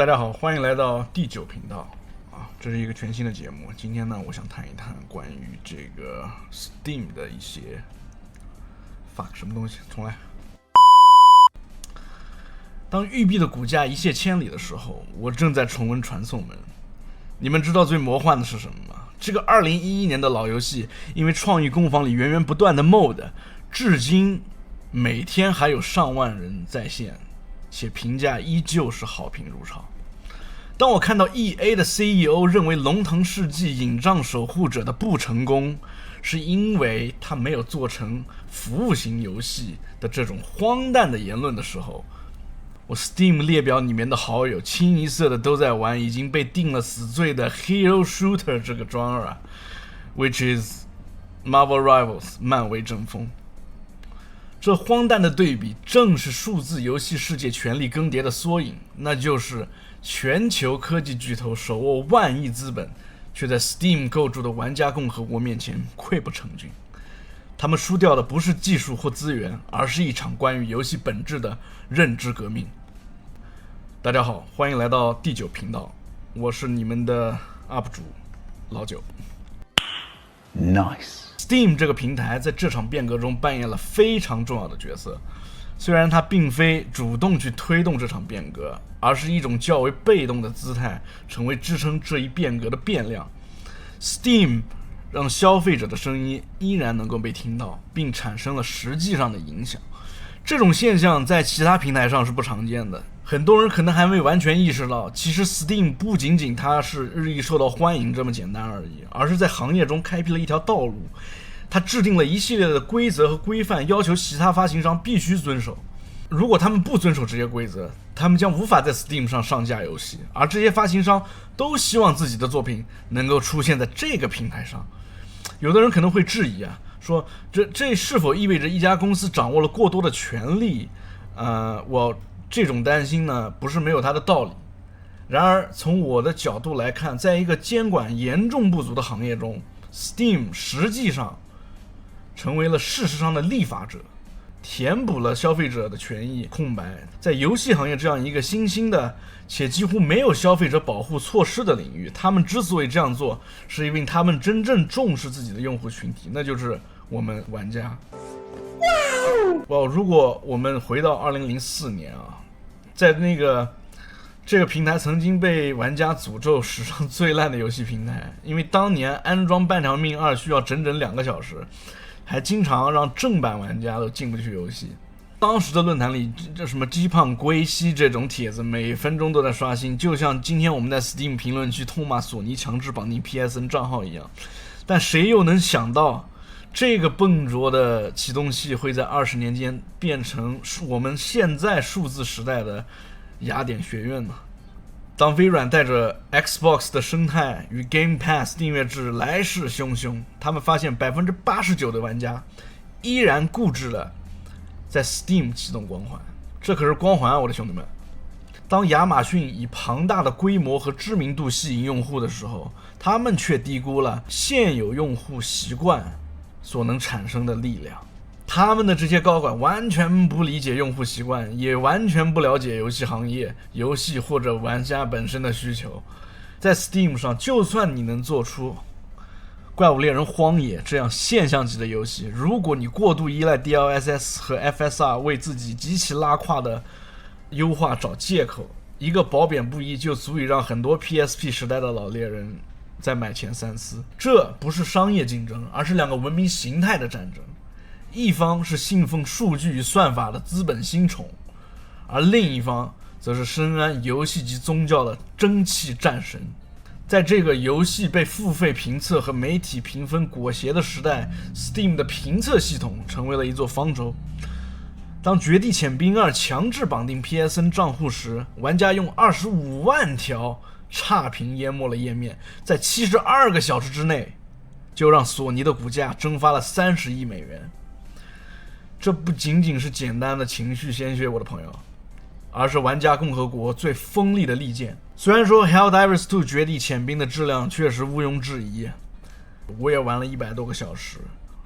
大家好，欢迎来到第9频道啊，这是一个全新的节目。今天呢，我想谈一谈关于这个 Steam 的一些 fuck 什么东西。重来。当育碧的股价一泻千里的时候，我正在重温传送门。你们知道最魔幻的是什么吗？这个2011年的老游戏，因为创意工坊里源源不断的 mod， 至今每天还有上万人在线，且评价依旧是好评如潮。当我看到 EA 的 CEO 认为龙腾世纪隐障守护者的不成功是因为他没有做成服务型游戏的这种荒诞的言论的时候，我 Steam 列表里面的好友清一色的都在玩已经被定了死罪的 Hero Shooter 这个genre， which is Marvel Rivals 漫威争锋。这荒诞的对比正是数字游戏世界权力更迭的缩影，那就是全球科技巨头手握万亿资本，却在 Steam 构筑的玩家共和国面前溃不成军。他们输掉的不是技术或资源，而是一场关于游戏本质的认知革命。大家好，欢迎来到第9频道，我是你们的 UP 主老九。Nice。Steam 这个平台在这场变革中扮演了非常重要的角色，虽然它并非主动去推动这场变革，而是一种较为被动的姿态，成为支撑这一变革的变量。Steam 让消费者的声音依然能够被听到，并产生了实际上的影响。这种现象在其他平台上是不常见的，很多人可能还未完全意识到，其实 Steam 不仅仅它是日益受到欢迎这么简单而已，而是在行业中开辟了一条道路。它制定了一系列的规则和规范，要求其他发行商必须遵守。如果他们不遵守这些规则，他们将无法在 Steam 上上架游戏，而这些发行商都希望自己的作品能够出现在这个平台上。有的人可能会质疑说这是否意味着一家公司掌握了过多的权利？我这种担心呢，不是没有它的道理。然而从我的角度来看，在一个监管严重不足的行业中， Steam 实际上成为了事实上的立法者，填补了消费者的权益空白。在游戏行业这样一个新兴的且几乎没有消费者保护措施的领域，他们之所以这样做，是因为他们真正重视自己的用户群体，那就是我们玩家。如果我们回到2004年在这个平台曾经被玩家诅咒史上最烂的游戏平台，因为当年安装《半条命2》需要整整2个小时，还经常让正版玩家都进不去游戏。当时的论坛里，这什么鸡胖龟息这种帖子每分钟都在刷新，就像今天我们在 Steam 评论区痛骂索尼强制绑定 PSN 账号一样。但谁又能想到，这个笨拙的启动器会在20年间变成我们现在数字时代的雅典学院呢？当微软带着 Xbox 的生态与 Game Pass 订阅制来势汹汹，他们发现 89% 的玩家依然固执了在 Steam 启动光环。这可是光环我的兄弟们。当亚马逊以庞大的规模和知名度吸引用户的时候，他们却低估了现有用户习惯所能产生的力量。他们的这些高管完全不理解用户习惯，也完全不了解游戏行业、游戏或者玩家本身的需求。在 Steam 上，就算你能做出怪物猎人荒野这样现象级的游戏，如果你过度依赖 DLSS 和 FSR 为自己极其拉胯的优化找借口，一个褒贬不一就足以让很多 PSP 时代的老猎人在买前三思。这不是商业竞争，而是两个文明形态的战争。一方是信奉数据与算法的资本新宠，而另一方则是深谙游戏及宗教的蒸汽战神。在这个游戏被付费评测和媒体评分裹挟的时代， Steam 的评测系统成为了一座方舟。当《绝地潜兵2》强制绑定 PSN 账户时，玩家用25万条差评淹没了页面，在72个小时之内就让索尼的股价蒸发了30亿美元。这不仅仅是简单的情绪鲜血，我的朋友，而是玩家共和国最锋利的利剑。虽然说 Helldivers 2 绝地潜兵的质量确实毋庸置疑，我也玩了100多个小时，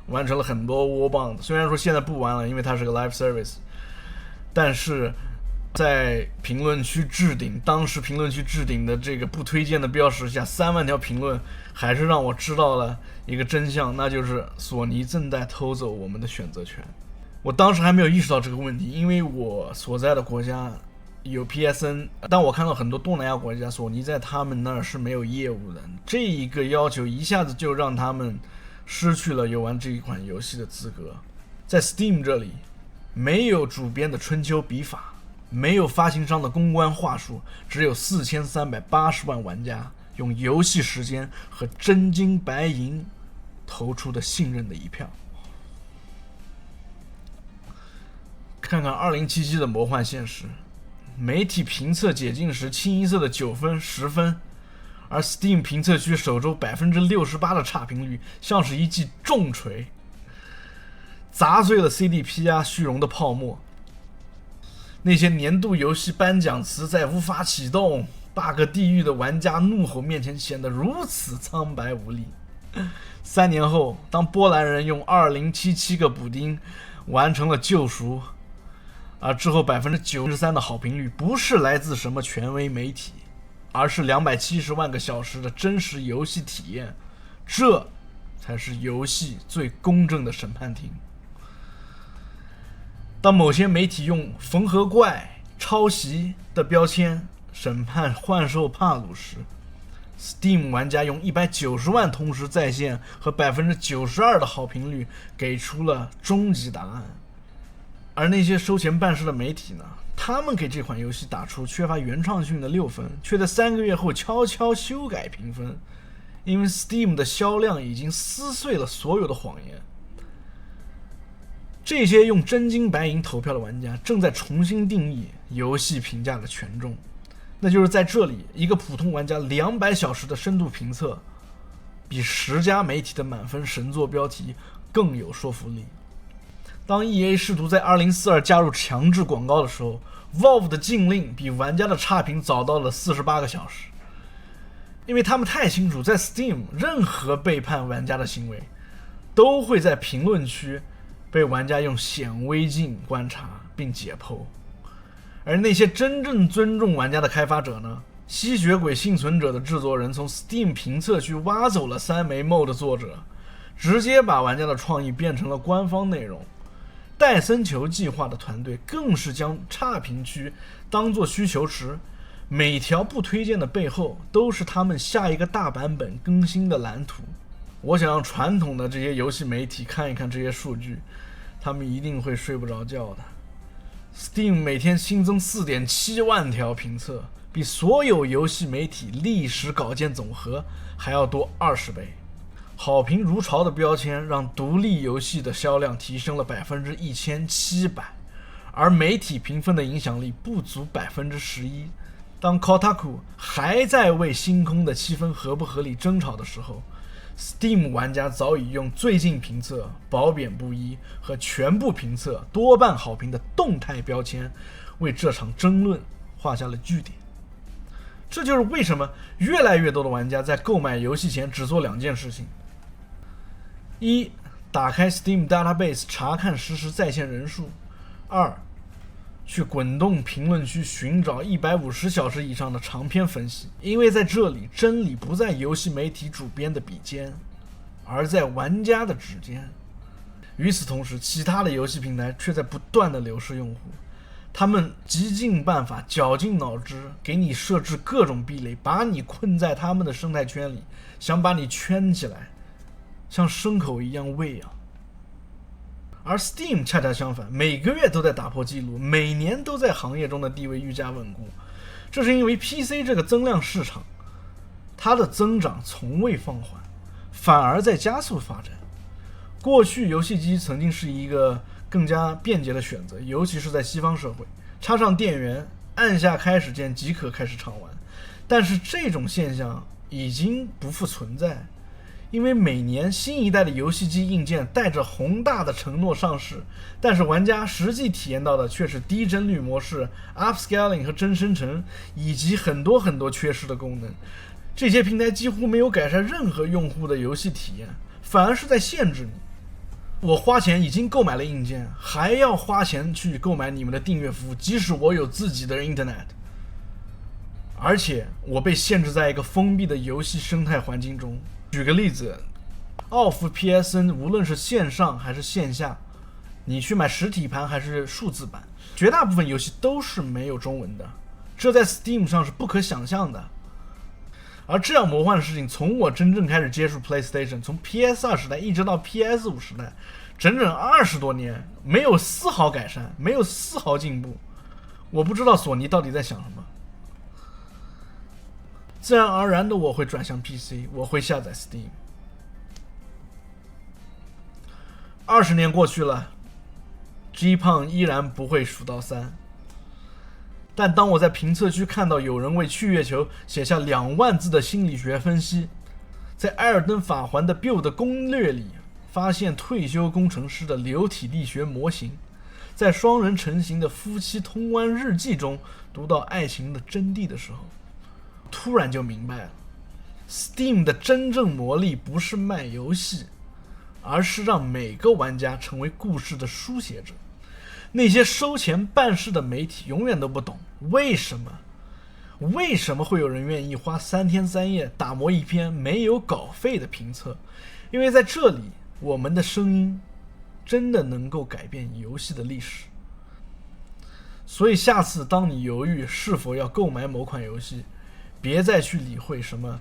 完成了很多窝棒。虽然说现在不玩了，因为它是个 live service， 但是在评论区置顶，当时评论区置顶的这个不推荐的标识下，3万条评论还是让我知道了一个真相，那就是索尼正在偷走我们的选择权。我当时还没有意识到这个问题，因为我所在的国家有 PSN， 但我看到很多东南亚国家索尼在他们那儿是没有业务的，这一个要求一下子就让他们失去了游玩这一款游戏的资格。在 Steam 这里，没有主编的春秋笔法，没有发行商的公关话术，只有4380万玩家用游戏时间和真金白银投出的信任的一票。看看2077的魔幻现实，媒体评测解禁时清一色的9分10分，而 Steam 评测区首周68%的差评率，像是一记重锤，砸碎了 CDP 虚荣的泡沫。那些年度游戏颁奖词在无法启动 bug 地狱的玩家怒吼面前显得如此苍白无力。3年后，当波兰人用2077个补丁完成了救赎，而之后93%的好评率不是来自什么权威媒体，而是270万个小时的真实游戏体验，这才是游戏最公正的审判庭。当某些媒体用缝合怪、抄袭的标签审判幻兽帕鲁时， Steam 玩家用190万同时在线和92%的好评率给出了终极答案。而那些收钱办事的媒体呢，他们给这款游戏打出缺乏原创性的6分，却在3个月后悄悄修改评分，因为 Steam 的销量已经撕碎了所有的谎言。这些用真金白银投票的玩家正在重新定义游戏评价的权重，那就是在这里，一个普通玩家200小时的深度评测，比10家媒体的满分神作标题更有说服力。当 EA 试图在2042加入强制广告的时候， Valve 的禁令比玩家的差评早到了48个小时，因为他们太清楚，在 Steam 任何背叛玩家的行为都会在评论区被玩家用显微镜观察并解剖。而那些真正尊重玩家的开发者呢，吸血鬼幸存者的制作人从 Steam 评测区挖走了3枚 mod 作者，直接把玩家的创意变成了官方内容。戴森球计划的团队更是将差评区当作需求池，每条不推荐的背后都是他们下一个大版本更新的蓝图。我想让传统的这些游戏媒体看一看这些数据，他们一定会睡不着觉的。Steam 每天新增 4.7 万条评测，比所有游戏媒体历史稿件总和还要多20倍。好评如潮的标签让独立游戏的销量提升了 1700%， 而媒体评分的影响力不足 11%。 当 Kotaku 还在为星空的7分合不合理争吵的时候， Steam 玩家早已用最近评测、褒贬不一和全部评测多半好评的动态标签为这场争论画下了句点。这就是为什么越来越多的玩家在购买游戏前只做2件事情：一、打开 Steam Database 查看实时在线人数；二、去滚动评论区寻找150小时以上的长篇分析，因为在这里真理不在游戏媒体主编的笔尖，而在玩家的指尖。与此同时，其他的游戏平台却在不断的流失用户，他们极尽办法绞尽脑汁给你设置各种壁垒，把你困在他们的生态圈里，想把你圈起来，像牲口一样喂养。而 Steam 恰恰相反，每个月都在打破记录，每年都在行业中的地位愈加稳固。这是因为 PC 这个增量市场，它的增长从未放缓，反而在加速发展。过去游戏机曾经是一个更加便捷的选择，尤其是在西方社会，插上电源，按下开始键即可开始畅玩。但是这种现象已经不复存在，因为每年新一代的游戏机硬件带着宏大的承诺上市，但是玩家实际体验到的却是低帧率模式、upscaling 和真生成，以及很多缺失的功能。这些平台几乎没有改善任何用户的游戏体验，反而是在限制你。我花钱已经购买了硬件，还要花钱去购买你们的订阅服务，即使我有自己的 Internet， 而且我被限制在一个封闭的游戏生态环境中。举个例子，奥服 PSN 无论是线上还是线下，你去买实体盘还是数字版，绝大部分游戏都是没有中文的，这在 Steam 上是不可想象的。而这样魔幻的事情，从我真正开始接触 PlayStation， 从 PS2 时代一直到 PS5 时代，整整20多年，没有丝毫改善，没有丝毫进步。我不知道索尼到底在想什么。自然而然的，我会转向 PC， 我会下载 Steam。20年过去了 ，G 胖依然不会数到3。但当我在评测区看到有人为去月球写下2万字的心理学分析，在艾尔登法环的 Build 攻略里发现退休工程师的流体力学模型，在双人成行的夫妻通关日记中读到爱情的真谛的时候，突然就明白了 Steam 的真正魔力不是卖游戏，而是让每个玩家成为故事的书写者。那些收钱办事的媒体永远都不懂为什么会有人愿意花3天3夜打磨一篇没有稿费的评测，因为在这里我们的声音真的能够改变游戏的历史。所以下次当你犹豫是否要购买某款游戏，别再去理会什么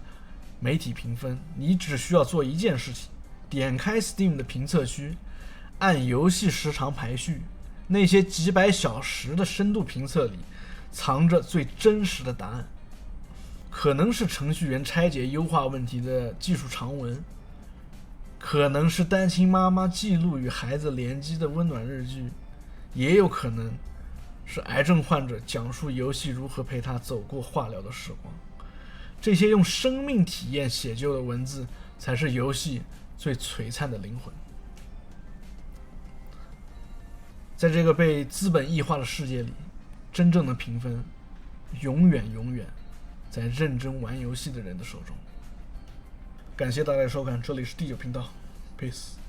媒体评分，你只需要做一件事情，点开 Steam 的评测区，按游戏时长排序，那些几百小时的深度评测里藏着最真实的答案，可能是程序员拆解优化问题的技术长文，可能是单亲妈妈记录与孩子联机的温暖日剧，也有可能是癌症患者讲述游戏如何陪他走过化疗的时光。这些用生命体验写就的文字，才是游戏最璀璨的灵魂。在这个被资本异化的世界里，真正的评分永远在认真玩游戏的人的手中。感谢大家的收看，这里是第9频道 ，Peace。